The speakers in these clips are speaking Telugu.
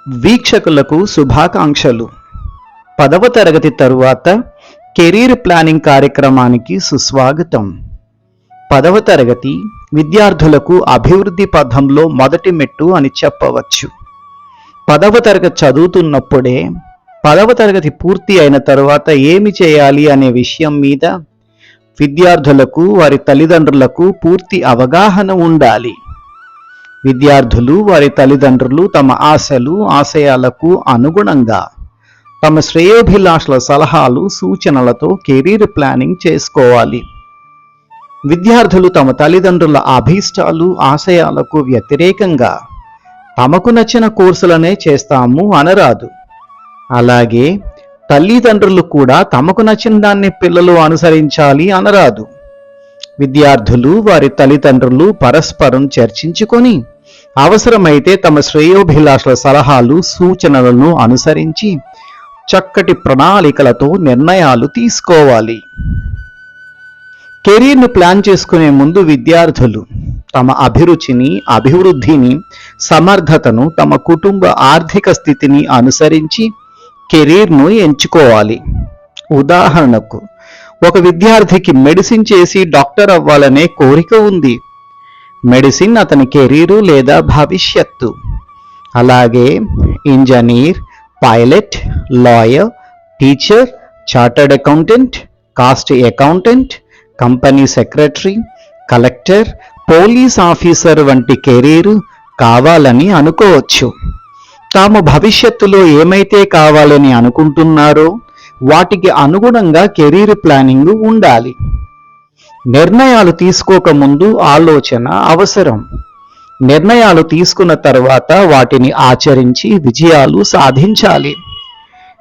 వీక్షకులకు శుభాకాంక్షలు. 10వ తరగతి తరువాత కెరీర్ ప్లానింగ్ కార్యక్రమానికి సుస్వాగతం. 10వ తరగతి విద్యార్థులకు అభివృద్ధి పథంలో మొదటి మెట్టు అని చెప్పవచ్చు. 10వ తరగతి చదువుతున్నప్పుడే 10వ తరగతి పూర్తి అయిన తరువాత ఏమి చేయాలి అనే విషయం మీద విద్యార్థులకు వారి తల్లిదండ్రులకు పూర్తి అవగాహన ఉండాలి. విద్యార్థులు వారి తల్లిదండ్రులు తమ ఆశలు ఆశయాలకు అనుగుణంగా తమ శ్రేయోభిలాషుల సలహాలు సూచనలతో కెరీర్ ప్లానింగ్ చేసుకోవాలి. విద్యార్థులు తమ తల్లిదండ్రుల అభీష్టాలు ఆశయాలకు వ్యతిరేకంగా తమకు నచ్చిన కోర్సులనే చేస్తాము అనరాదు. అలాగే తల్లిదండ్రులు కూడా తమకు నచ్చిన దాన్ని పిల్లలు అనుసరించాలి అనరాదు. విద్యార్థులు వారి తల్లిదండ్రులు పరస్పరం చర్చించుకొని అవసరమైతే తమ శ్రేయోభిలాషుల సలహాలు సూచనలను అనుసరించి చక్కటి ప్రణాళికలతో నిర్ణయాలు తీసుకోవాలి. కెరీర్ను ప్లాన్ చేసుకునే ముందు విద్యార్థులు తమ అభిరుచిని అభివృద్ధిని సమర్థతను తమ కుటుంబ ఆర్థిక స్థితిని అనుసరించి కెరీర్ను ఎంచుకోవాలి. ఉదాహరణకు ఒక విద్యార్థికి మెడిసిన్ చేసి డాక్టర్ అవ్వాలనే కోరిక ఉంది. మెడిసిన్ అతని కెరీరు లేదా భవిష్యత్తు. అలాగే engineer, pilot, lawyer, teacher, chartered accountant, cost accountant, company secretary, collector, police officer వంటి కెరీరు కావాలని అనుకోవచ్చు. తాము భవిష్యత్తులో ఏమైతే కావాలని అనుకుంటున్నారో వాటికి అనుగుణంగా కెరీర్ ప్లానింగ్ ఉండాలి. నిర్ణయాలు తీసుకోకముందు ఆలోచన అవసరం. నిర్ణయాలు తీసుకున్న తర్వాత వాటిని ఆచరించి విజయాలు సాధించాలి.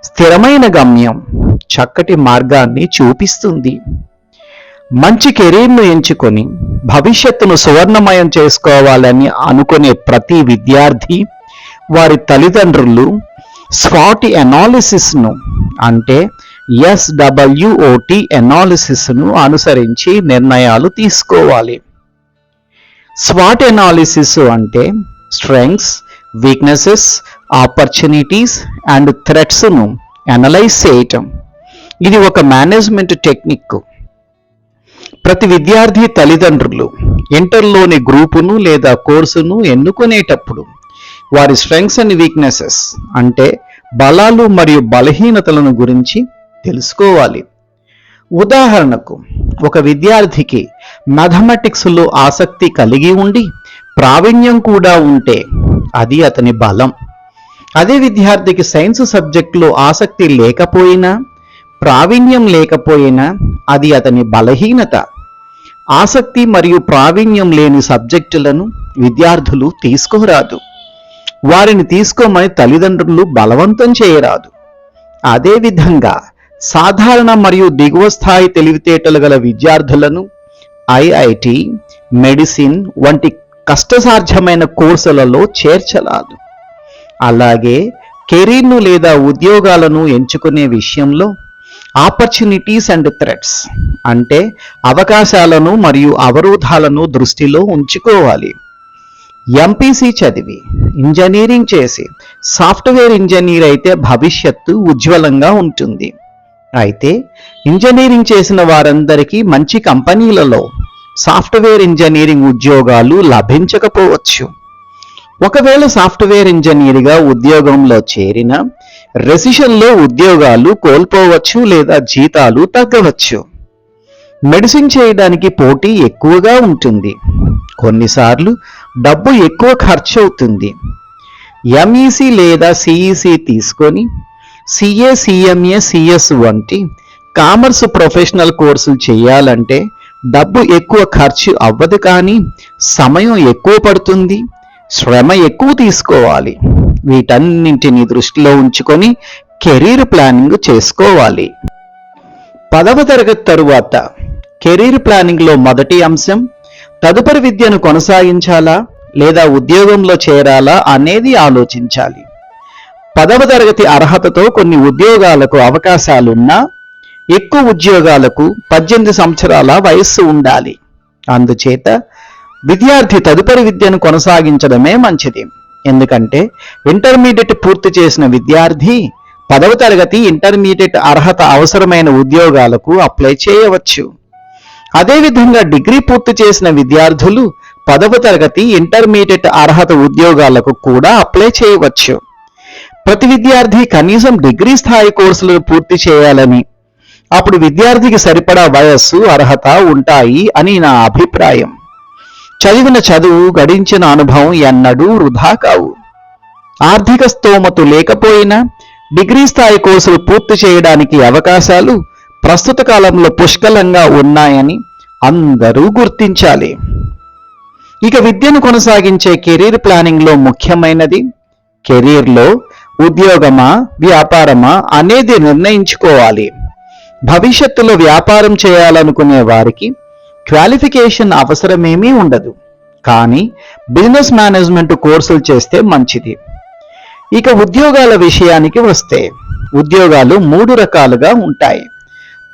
స్థిరమైన గమ్యం చక్కటి మార్గాన్ని చూపిస్తుంది. మంచి కెరీర్ను ఎంచుకొని భవిష్యత్తును సువర్ణమయం చేసుకోవాలని అనుకునే ప్రతి విద్యార్థి వారి తల్లిదండ్రులు స్వాట్ అనాలిసిస్ను అంటే SWOT అనాలిసిస్ను అనుసరించి నిర్ణయాలు తీసుకోవాలి. స్వాట్ అనాలిసిస్ అంటే స్ట్రెంగ్స్, వీక్నెసెస్, ఆపర్చునిటీస్ అండ్ థ్రెట్స్ను అనలైజ్ చేయటం. ఇది ఒక మేనేజ్మెంట్ టెక్నిక్. ప్రతి విద్యార్థి తల్లిదండ్రులు ఇంటర్లోని గ్రూపును లేదా కోర్సును ఎన్నుకునేటప్పుడు వారి స్ట్రెంగ్స్ అండ్ వీక్నెసెస్ అంటే బలాలు మరియు బలహీనతలను గురించి తెలుసుకోవాలి. ఉదాహరణకు ఒక విద్యార్థికి మ్యాథమెటిక్స్లో ఆసక్తి కలిగి ఉండి ప్రావీణ్యం కూడా ఉంటే అది అతని బలం. అదే విద్యార్థికి సైన్స్ సబ్జెక్టులో ఆసక్తి లేకపోయినా ప్రావీణ్యం లేకపోయినా అది అతని బలహీనత. ఆసక్తి మరియు ప్రావీణ్యం లేని సబ్జెక్టులను విద్యార్థులు తీసుకోరాదు. వారిని తీసుకోమని తల్లిదండ్రులు బలవంతం చేయరాదు. అదేవిధంగా సాధారణ మరియు దిగువ స్థాయి తెలివితేటలు గల విద్యార్థులను IIT, మెడిసిన్ వంటి కష్టసాధ్యమైన కోర్సులలో చేర్చరాదు. అలాగే కెరీర్ను లేదా ఉద్యోగాలను ఎంచుకునే విషయంలో ఆపర్చునిటీస్ అండ్ థ్రెట్స్ అంటే అవకాశాలను మరియు అవరోధాలను దృష్టిలో ఉంచుకోవాలి. MPC చదివి ఇంజనీరింగ్ చేసి సాఫ్ట్వేర్ ఇంజనీర్ అయితే భవిష్యత్తు ఉజ్వలంగా ఉంటుంది. అయితే ఇంజనీరింగ్ చేసిన వారందరికీ మంచి కంపెనీలలో సాఫ్ట్వేర్ ఇంజనీరింగ్ ఉద్యోగాలు లభించకపోవచ్చు. ఒకవేళ సాఫ్ట్వేర్ ఇంజనీర్గా ఉద్యోగంలో చేరిన రెసిషన్లో ఉద్యోగాలు కోల్పోవచ్చు లేదా జీతాలు తగ్గవచ్చు. మెడిసిన్ చేయడానికి పోటీ ఎక్కువగా ఉంటుంది. కొన్నిసార్లు డబ్బు ఎక్కువ ఖర్చు అవుతుంది. MEC లేదా CEC తీసుకొని CA, CMA, CS వంటి కామర్స్ ప్రొఫెషనల్ కోర్సులు చేయాలంటే డబ్బు ఎక్కువ ఖర్చు అవ్వదు, కానీ సమయం ఎక్కువ పడుతుంది, శ్రమ ఎక్కువ తీసుకోవాలి. వీటన్నింటినీ దృష్టిలో ఉంచుకొని కెరీర్ ప్లానింగ్ చేసుకోవాలి. 10వ తరగతి తరువాత కెరీర్ ప్లానింగ్లో మొదటి అంశం తదుపరి విద్యను కొనసాగించాలా లేదా ఉద్యోగంలో చేరాలా అనేది ఆలోచించాలి. 10వ తరగతి అర్హతతో కొన్ని ఉద్యోగాలకు అవకాశాలున్నా ఎక్కువ ఉద్యోగాలకు 18 సంవత్సరాల వయస్సు ఉండాలి. అందుచేత విద్యార్థి తదుపరి విద్యను కొనసాగించడమే మంచిది. ఎందుకంటే ఇంటర్మీడియట్ పూర్తి చేసిన విద్యార్థి 10వ తరగతి ఇంటర్మీడియట్ అర్హత అవసరమైన ఉద్యోగాలకు అప్లై చేయవచ్చు. అదేవిధంగా డిగ్రీ పూర్తి చేసిన విద్యార్థులు 10వ తరగతి ఇంటర్మీడియట్ అర్హత ఉద్యోగాలకు కూడా అప్లై చేయవచ్చు. ప్రతి విద్యార్థి కనీసం డిగ్రీ స్థాయి కోర్సులను పూర్తి చేయాలని, అప్పుడు విద్యార్థికి సరిపడా వయస్సు, అర్హత ఉంటాయి అని నా అభిప్రాయం. చదివిన చదువు, గడించిన అనుభవం ఎన్నడూ వృధా కావు. ఆర్థిక స్తోమత లేకపోయినా డిగ్రీ స్థాయి కోర్సులు పూర్తి చేయడానికి అవకాశాలు ప్రస్తుత కాలంలో పుష్కలంగా ఉన్నాయని అందరూ గుర్తించాలి. ఇక విద్యను కొనసాగించే కెరీర్ ప్లానింగ్లో ముఖ్యమైనది కెరీర్లో ఉద్యోగమా, వ్యాపారమా అనేది నిర్ణయించుకోవాలి. భవిష్యత్తులో వ్యాపారం చేయాలనుకునే వారికి క్వాలిఫికేషన్ అవసరమేమీ ఉండదు, కానీ బిజినెస్ మేనేజ్మెంట్ కోర్సులు చేస్తే మంచిది. ఇక ఉద్యోగాల విషయానికి వస్తే ఉద్యోగాలు 3 రకాలుగా ఉంటాయి: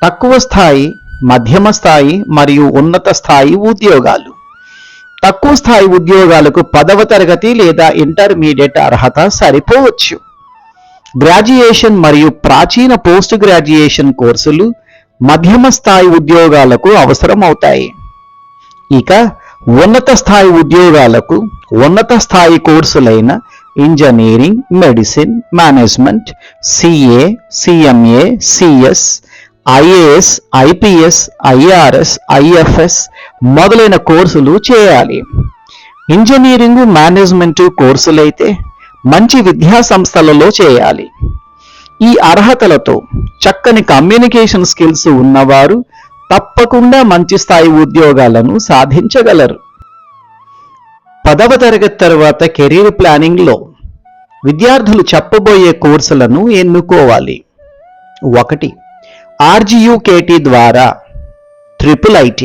తక్కువ స్థాయి, మధ్యమ స్థాయి మరియు ఉన్నత స్థాయి ఉద్యోగాలు. తక్కువ స్థాయి ఉద్యోగాలకు 10వ తరగతి లేదా ఇంటర్మీడియట్ అర్హత సరిపోవచ్చు. గ్రాడ్యుయేషన్ మరియు ప్రాచీన పోస్ట్ గ్రాడ్యుయేషన్ కోర్సులు మధ్యమ స్థాయి ఉద్యోగాలకు అవసరమవుతాయి. ఇక ఉన్నత స్థాయి ఉద్యోగాలకు ఉన్నత స్థాయి కోర్సులైన engineering, medicine, management, CA, CMA, CS, IAS, IPS, IRS, IFS మొదలైన కోర్సులు చేయాలి. ఇంజనీరింగ్, మేనేజ్మెంట్ కోర్సులైతే మంచి విద్యా సంస్థలలో చేయాలి. ఈ అర్హతలతో చక్కని కమ్యూనికేషన్ స్కిల్స్ ఉన్నవారు తప్పకుండా మంచి స్థాయి ఉద్యోగాలను సాధించగలరు. 10వ తరగతి తర్వాత కెరీర్ ప్లానింగ్లో విద్యార్థులు చెప్పబోయే కోర్సులను ఎన్నుకోవాలి. 1. RGUKT ద్వారా IIIT.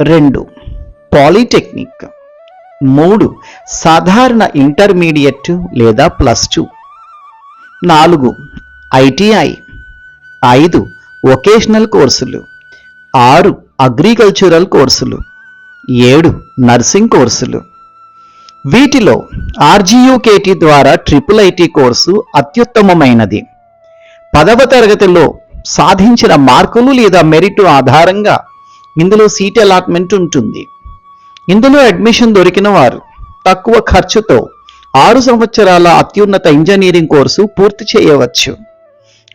2. పాలిటెక్నిక్. 3. సాధారణ ఇంటర్మీడియట్ లేదా +2. 4. ITI. 5. వొకేషనల్ కోర్సులు. 6. అగ్రికల్చరల్ కోర్సులు. 7. నర్సింగ్ కోర్సులు. వీటిలో RGUKT ద్వారా IIIT కోర్సు అత్యుత్తమమైనది. 10వ తరగతిలో సాధించిన మార్కులు లేదా మెరిట్ ఆధారంగా ఇందులో సీట్ అలాట్మెంట్ ఉంటుంది. ఇందులో అడ్మిషన్ దొరికిన వారు తక్కువ ఖర్చుతో 6 సంవత్సరాల అత్యున్నత ఇంజనీరింగ్ కోర్సు పూర్తి చేయవచ్చు.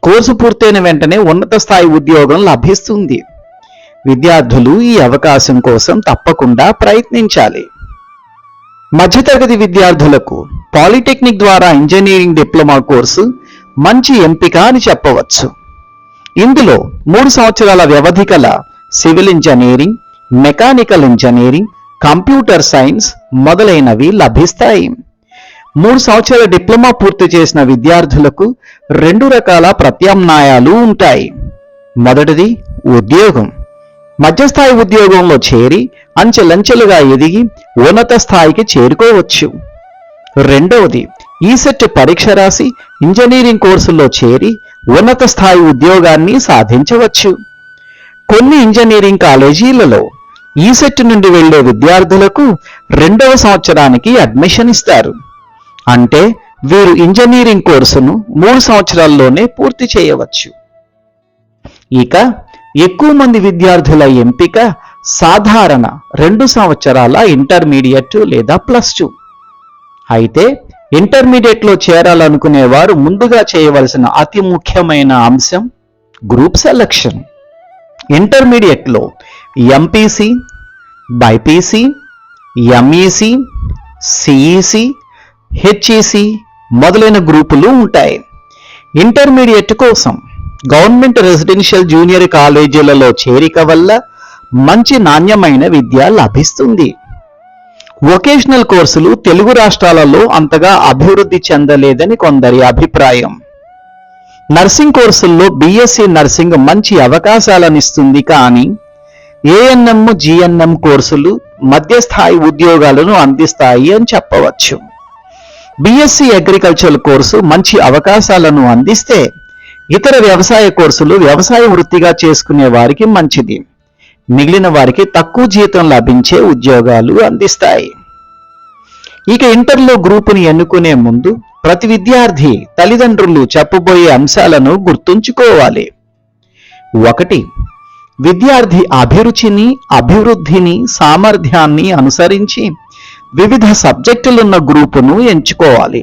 కోర్సు పూర్తయిన వెంటనే ఉన్నత స్థాయి ఉద్యోగం లభిస్తుంది. విద్యార్థులు ఈ అవకాశం కోసం తప్పకుండా ప్రయత్నించాలి. మధ్యతరగతి విద్యార్థులకు పాలిటెక్నిక్ ద్వారా ఇంజనీరింగ్ డిప్లొమా కోర్సు మంచి ఎంపిక అని చెప్పవచ్చు. ఇందులో 3 సంవత్సరాల వ్యవధి గల civil engineering, mechanical engineering, computer science మొదలైనవి లభిస్తాయి. 3 సంవత్సరాల డిప్లొమా పూర్తి చేసిన విద్యార్థులకు 2 రకాల ప్రత్యామ్నాయాలు ఉంటాయి. మొదటిది ఉద్యోగం. మధ్యస్థాయి ఉద్యోగంలో చేరి అంచెలంచెలుగా ఎదిగి ఉన్నత స్థాయికి చేరుకోవచ్చు. రెండవది ఈసెట్ పరీక్ష రాసి ఇంజనీరింగ్ కోర్సుల్లో చేరి ఉన్నత స్థాయి ఉద్యోగాన్ని సాధించవచ్చు. కొన్ని ఇంజనీరింగ్ కాలేజీలలో ఈసెట్ నుండి వెళ్లే విద్యార్థులకు 2వ సంవత్సరానికి అడ్మిషన్ ఇస్తారు. అంటే వీరు ఇంజనీరింగ్ కోర్సును 3 సంవత్సరాల్లోనే పూర్తి చేయవచ్చు. ఇక ఎక్కువ మంది విద్యార్థుల ఎంపిక సాధారణ 2 సంవత్సరాల ఇంటర్మీడియట్ లేదా +2. అయితే ఇంటర్మీడియట్లో చేరాలనుకునే వారు ముందుగా చేయవలసిన అతి ముఖ్యమైన అంశం గ్రూప్ సెలక్షన్. ఇంటర్మీడియట్లో MPC, BiPC, MEC, CEC, HEC మొదలైన గ్రూపులు ఉంటాయి. ఇంటర్మీడియట్ కోసం గవర్నమెంట్ రెసిడెన్షియల్ జూనియర్ కాలేజీలలో చేరిక వల్ల మంచి నాణ్యమైన విద్య లభిస్తుంది. వొకేషనల్ కోర్సులు తెలుగు రాష్ట్రాలలో అంతగా అభివృద్ధి చెందలేదని కొందరి అభిప్రాయం. నర్సింగ్ కోర్సుల్లో బీఎస్సీ నర్సింగ్ మంచి అవకాశాలనిస్తుంది, కానీ ఏఎన్ఎం, జిఎన్ఎం కోర్సులు మధ్యస్థాయి ఉద్యోగాలను అందిస్తాయి అని చెప్పవచ్చు. బీఎస్సీ అగ్రికల్చర్ కోర్సు మంచి అవకాశాలను అందిస్తే ఇతర వ్యవసాయ కోర్సులు వ్యవసాయ వృత్తిగా చేసుకునే వారికి మంచిది. మిగిలిన వారికి తక్కువ జీతం లభించే ఉద్యోగాలు అందిస్తాయి. ఇక ఇంటర్లో గ్రూపుని ఎన్నుకునే ముందు ప్రతి విద్యార్థి తల్లిదండ్రులు చెప్పబోయే అంశాలను గుర్తుంచుకోవాలి. 1. విద్యార్థి అభిరుచిని, అభివృద్ధిని, సామర్థ్యాన్ని అనుసరించి వివిధ సబ్జెక్టులున్న గ్రూపును ఎంచుకోవాలి.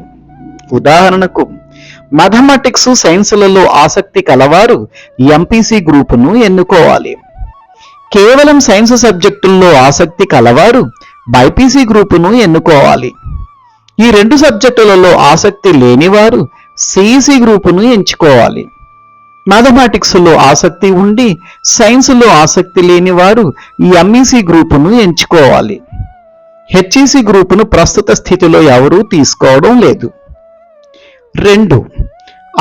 ఉదాహరణకు మ్యాథమెటిక్స్, సైన్సులలో ఆసక్తి కలవారు ఎంపీసీ గ్రూపును ఎన్నుకోవాలి. కేవలం సైన్స్ సబ్జెక్టుల్లో ఆసక్తి కలవారు బైపీసీ గ్రూపును ఎన్నుకోవాలి. ఈ 2 సబ్జెక్టులలో ఆసక్తి లేనివారు సిఈసి గ్రూపును ఎంచుకోవాలి. మ్యాథమెటిక్స్లో ఆసక్తి ఉండి సైన్సులో ఆసక్తి లేనివారు ఎంఈసి గ్రూపును ఎంచుకోవాలి. హెచ్ఈసి గ్రూపును ప్రస్తుత స్థితిలో ఎవరూ తీసుకోవడం లేదు. 2.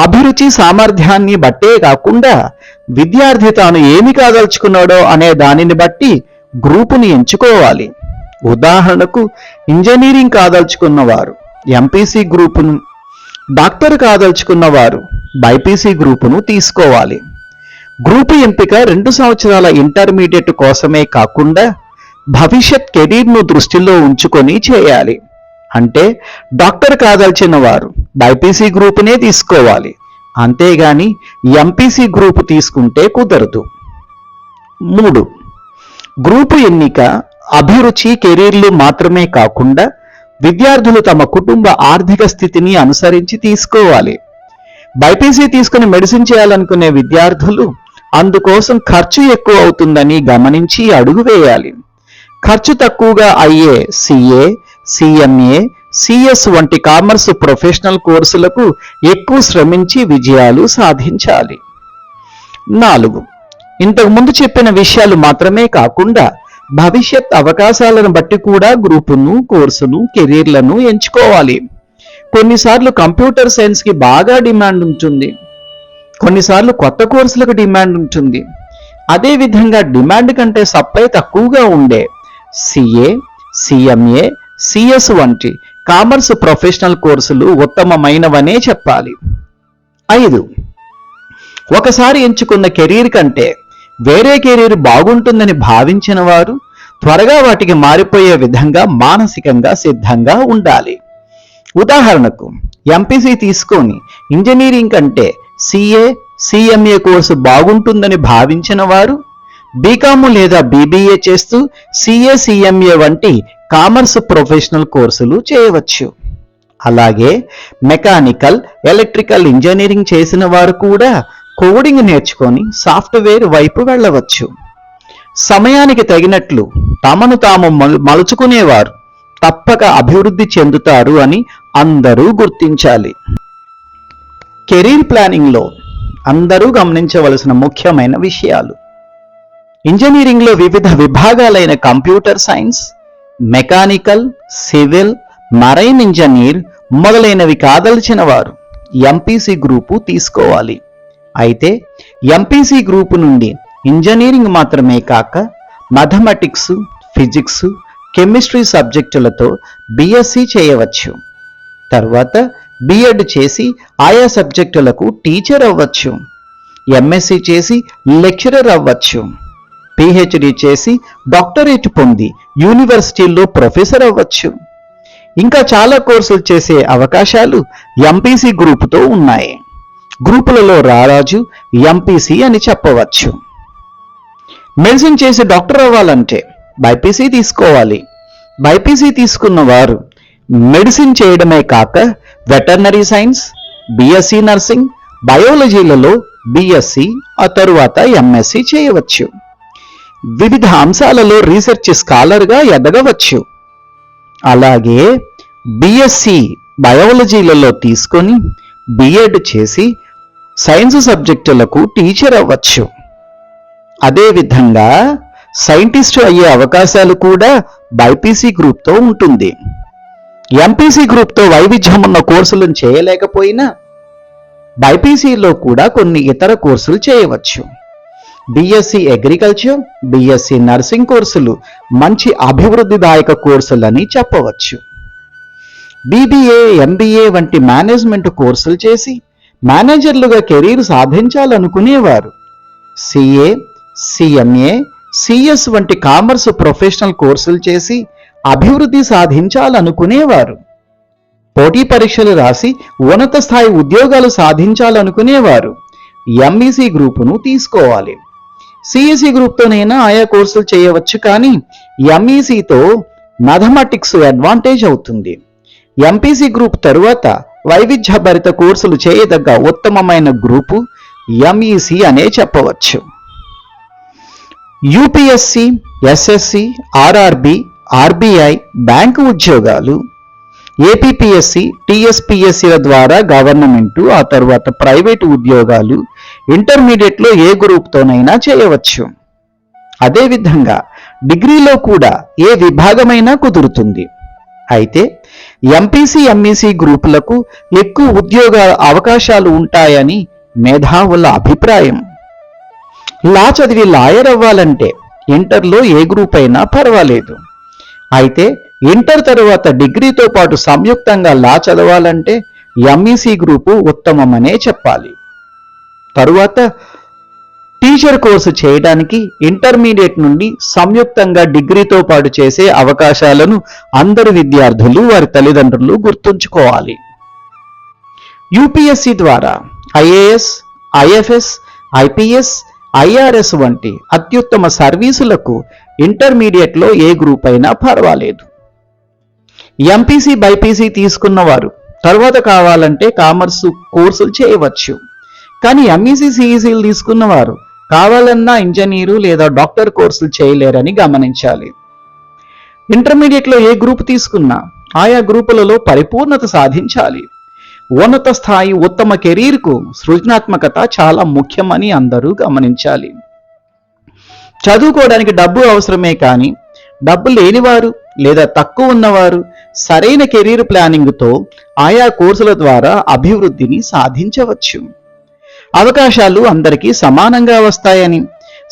అభిరుచి, సామర్థ్యాన్ని బట్టే కాకుండా విద్యార్థి తాను ఏమి కాదలుచుకున్నాడో అనే దానిని బట్టి గ్రూపుని ఎంచుకోవాలి. ఉదాహరణకు ఇంజనీరింగ్ కాదలుచుకున్నవారు ఎంపీసీ గ్రూపును, డాక్టర్ కాదలుచుకున్నవారు బైపీసీ గ్రూపును తీసుకోవాలి. గ్రూపు ఎంపిక 2 సంవత్సరాల ఇంటర్మీడియట్ కోసమే కాకుండా భవిష్యత్ కెరీర్ను దృష్టిలో ఉంచుకొని చేయాలి. అంటే డాక్టర్ కాదల్చిన వారు బైపీసీ గ్రూపునే తీసుకోవాలి, అంతేగాని ఎంపీసీ గ్రూపు తీసుకుంటే కుదరదు. 3. గ్రూపు ఎన్నిక అభిరుచి, కెరీర్లు మాత్రమే కాకుండా విద్యార్థులు తమ కుటుంబ ఆర్థిక స్థితిని అనుసరించి తీసుకోవాలి. బైపీసీ తీసుకుని మెడిసిన్ చేయాలనుకునే విద్యార్థులు అందుకోసం ఖర్చు ఎక్కువ అవుతుందని గమనించి అడుగు వేయాలి. ఖర్చు తక్కువగా అయ్యే సిఏ, సిఎంఏ, సిఎస్ వంటి కామర్స్ ప్రొఫెషనల్ కోర్సులకు ఎక్కువ శ్రమించి విజయాలు సాధించాలి. 4. ఇంతకు ముందు చెప్పిన విషయాలు మాత్రమే కాకుండా భవిష్యత్ అవకాశాలను బట్టి కూడా గ్రూపును, కోర్సును, కెరీర్లను ఎంచుకోవాలి. కొన్నిసార్లు కంప్యూటర్ సైన్స్కి బాగా డిమాండ్ ఉంటుంది, కొన్నిసార్లు కొత్త కోర్సులకు డిమాండ్ ఉంటుంది. అదేవిధంగా డిమాండ్ కంటే సప్లై తక్కువగా ఉండే సిఏ, సిఎంఏ, సిఎస్ వంటి కామర్స్ ప్రొఫెషనల్ కోర్సులు ఉత్తమమైనవనే చెప్పాలి. 5. ఒకసారి ఎంచుకున్న కెరీర్ కంటే వేరే కెరీర్ బాగుంటుందని భావించిన వారు త్వరగా వాటికి మారిపోయే విధంగా మానసికంగా సిద్ధంగా ఉండాలి. ఉదాహరణకు ఎంపీసీ తీసుకొని ఇంజనీరింగ్ కంటే సిఏ, సిఎంఏ కోర్సు బాగుంటుందని భావించిన వారు బీకామ్ లేదా బీబీఏ చేస్తూ సిఏ, సిఎంఏ వంటి కామర్స్ ప్రొఫెషనల్ కోర్సులు చేయవచ్చు. అలాగే మెకానికల్, ఎలక్ట్రికల్ ఇంజనీరింగ్ చేసిన వారు కూడా కోడింగ్ నేర్చుకొని సాఫ్ట్వేర్ వైపు వెళ్ళవచ్చు. సమయానికి తగినట్లు తమను తాము మలుచుకునేవారు తప్పక అభివృద్ధి చెందుతారు అని అందరూ గుర్తించాలి. కెరీర్ ప్లానింగ్లో అందరూ గమనించవలసిన ముఖ్యమైన విషయాలు: ఇంజనీరింగ్లో వివిధ విభాగాలైన computer science, mechanical, civil, marine engineer మొదలైనవి కాదలిచిన వారు ఎంపీసీ గ్రూపు తీసుకోవాలి. అయితే ఎంపీసీ గ్రూపు నుండి ఇంజనీరింగ్ మాత్రమే కాక మ్యాథమెటిక్స్, ఫిజిక్స్, కెమిస్ట్రీ సబ్జెక్టులతో బీఎస్సీ చేయవచ్చు. తర్వాత బిఎడ్ చేసి ఆయా సబ్జెక్టులకు టీచర్ అవ్వచ్చు. ఎంఎస్సీ చేసి లెక్చరర్ అవ్వచ్చు. పిహెచ్డి చేసి డాక్టరేట్ పొంది యూనివర్సిటీల్లో ప్రొఫెసర్ అవ్వచ్చు. ఇంకా చాలా కోర్సులు చేసే అవకాశాలు ఎంపీసీ గ్రూపుతో ఉన్నాయి. గ్రూపులలో రారాజు ఎంపీసీ అని చెప్పవచ్చు. మెడిసిన్ చేసి డాక్టర్ అవ్వాలంటే బైపీసీ తీసుకోవాలి. బైపీసీ తీసుకున్న వారు మెడిసిన్ చేయడమే కాక వెటర్నరీ సైన్స్, బీఎస్సీ నర్సింగ్, బయాలజీలలో బీఎస్సీ, ఆ తరువాత ఎంఎస్సీ చేయవచ్చు. వివిధ అంశాలలో రీసెర్చ్ స్కాలర్గా ఎదగవచ్చు. అలాగే బీఎస్సీ బయాలజీలలో తీసుకొని బిఎడ్ చేసి సైన్స్ సబ్జెక్టులకు టీచర్ అవ్వచ్చు. అదేవిధంగా సైంటిస్టు అయ్యే అవకాశాలు కూడా బైపీసీ గ్రూప్తో ఉంటుంది. ఎంపీసీ గ్రూప్తో వైవిధ్యం ఉన్న కోర్సులను చేయలేకపోయినా బైపీసీలో కూడా కొన్ని ఇతర కోర్సులు చేయవచ్చు. బీఎస్సీ అగ్రికల్చర్, బీఎస్సీ నర్సింగ్ కోర్సులు మంచి అభివృద్ధిదాయక కోర్సులని చెప్పవచ్చు. బీబీఏ, ఎంబీఏ వంటి మేనేజ్మెంట్ కోర్సులు చేసి మేనేజర్లుగా కెరీర్ సాధించాలనుకునేవారు సిఏ, సిఎంఏ, సిఎస్ వంటి కామర్స్ ప్రొఫెషనల్ కోర్సులు చేసి అభివృద్ధి సాధించాలనుకునేవారు, పోటీ పరీక్షలు రాసి ఉన్నత స్థాయి ఉద్యోగాలు సాధించాలనుకునేవారు ఎంఈసీ గ్రూపును తీసుకోవాలి. సిఈసి గ్రూప్తోనైనా ఆయా కోర్సులు చేయవచ్చు, కానీ ఎంఈసీతో మ్యాథమెటిక్స్ అడ్వాంటేజ్ అవుతుంది. ఎంపీసీ గ్రూప్ తరువాత వైవిధ్యభరిత కోర్సులు చేయదగ్గ ఉత్తమమైన గ్రూపు ఎంఈసీ అనే చెప్పవచ్చు. UPSC, SSC, RRB, RBI bank ఉద్యోగాలు, ఏపీపీఎస్సి, టీఎస్పీఎస్సీల ద్వారా గవర్నమెంటు, ఆ తర్వాత ప్రైవేటు ఉద్యోగాలు ఇంటర్మీడియట్లో ఏ గ్రూప్తోనైనా చేయవచ్చు. అదేవిధంగా డిగ్రీలో కూడా ఏ విభాగమైనా కుదురుతుంది. అయితే ఎంపీసీ, ఎంఈసీ గ్రూపులకు ఎక్కువ ఉద్యోగ అవకాశాలు ఉంటాయని మేధావుల అభిప్రాయం. లా చదివి లాయర్ అవ్వాలంటే ఇంటర్లో ఏ గ్రూప్ అయినా పర్వాలేదు. అయితే ఇంటర్ తరువాత డిగ్రీతో పాటు సంయుక్తంగా లా చదవాలంటే ఎంఈసీ గ్రూపు ఉత్తమమనే చెప్పాలి. తరువాత టీచర్ కోర్సు చేయడానికి ఇంటర్మీడియట్ నుండి సంయుక్తంగా డిగ్రీతో పాటు చేసే అవకాశాలను అందరు విద్యార్థులు, వారి తల్లిదండ్రులు గుర్తుంచుకోవాలి. యూపీఎస్సీ ద్వారా ఐఏఎస్, ఐఎఫ్ఎస్, ఐపీఎస్, ఐఆర్ఎస్ వంటి అత్యుత్తమ సర్వీసులకు ఇంటర్మీడియట్లో ఏ గ్రూప్ అయినా పర్వాలేదు. ఎంపీసీ, బైపీసీ తీసుకున్నవారు తర్వాత కావాలంటే కామర్సు కోర్సులు చేయవచ్చు. కానీ ఎంఈసీ, సిఈసీలు తీసుకున్నవారు కావాలన్నా ఇంజనీరు లేదా డాక్టర్ కోర్సులు చేయలేరని గమనించాలి. ఇంటర్మీడియట్లో ఏ గ్రూప్ తీసుకున్నా ఆయా గ్రూపులలో పరిపూర్ణత సాధించాలి. ఉన్నత స్థాయి ఉత్తమ కెరీర్కు సృజనాత్మకత చాలా ముఖ్యమని అందరూ గమనించాలి. చదువుకోవడానికి డబ్బు అవసరమే, కానీ డబ్బు లేనివారు లేదా తక్కువ ఉన్నవారు సరైన కెరీర్ ప్లానింగ్తో ఆయా కోర్సుల ద్వారా అభివృద్ధిని సాధించవచ్చు. అవకాశాలు అందరికీ సమానంగా వస్తాయని,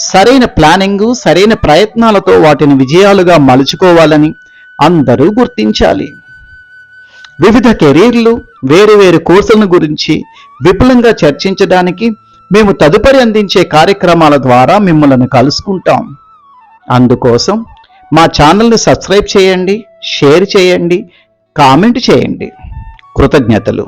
సరైన ప్లానింగు, సరైన ప్రయత్నాలతో వాటిని విజయాలుగా మలుచుకోవాలని అందరూ గుర్తించాలి. వివిధ కెరీర్లు, వేరువేరు కోర్సులను గురించి విపులంగా చర్చించడానికి మేము తదుపరి అందించే కార్యక్రమాల ద్వారా మిమ్మల్ని కలుసుకుంటాం. అందుకోసం మా ఛానల్ని సబ్స్క్రైబ్ చేయండి, షేర్ చేయండి, కామెంట్ చేయండి. కృతజ్ఞతలు.